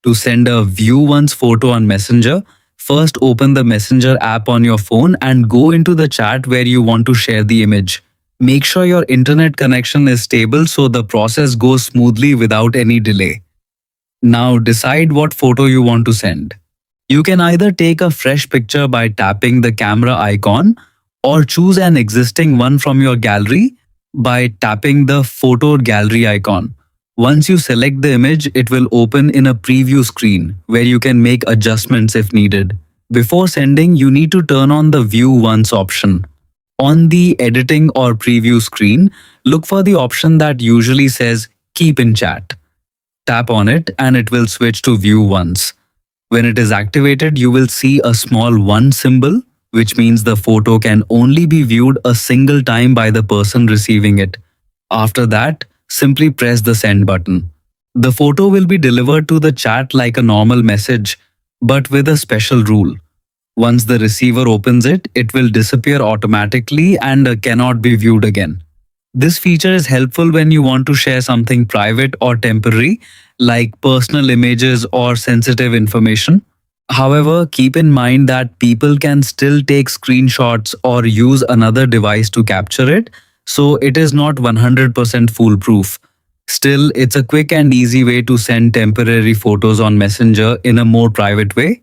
To send a view once photo on Messenger, first open the Messenger app on your phone and go into the chat where you want to share the image. Make sure your internet connection is stable so the process goes smoothly without any delay. Now decide what photo you want to send. You can either take a fresh picture by tapping the camera icon or choose an existing one from your gallery by tapping the photo gallery icon. Once you select the image, it will open in a preview screen where you can make adjustments if needed. Before sending, you need to turn on the View Once option. On the editing or preview screen, look for the option that usually says Keep in Chat. Tap on it and it will switch to View Once. When it is activated, you will see a small 1 symbol, which means the photo can only be viewed a single time by the person receiving it. After that, simply press the send button. The photo will be delivered to the chat like a normal message, but with a special rule. Once the receiver opens it, it will disappear automatically and cannot be viewed again. This feature is helpful when you want to share something private or temporary, like personal images or sensitive information. However, keep in mind that people can still take screenshots or use another device to capture it, so it is not 100% foolproof. Still, it's a quick and easy way to send temporary photos on Messenger in a more private way.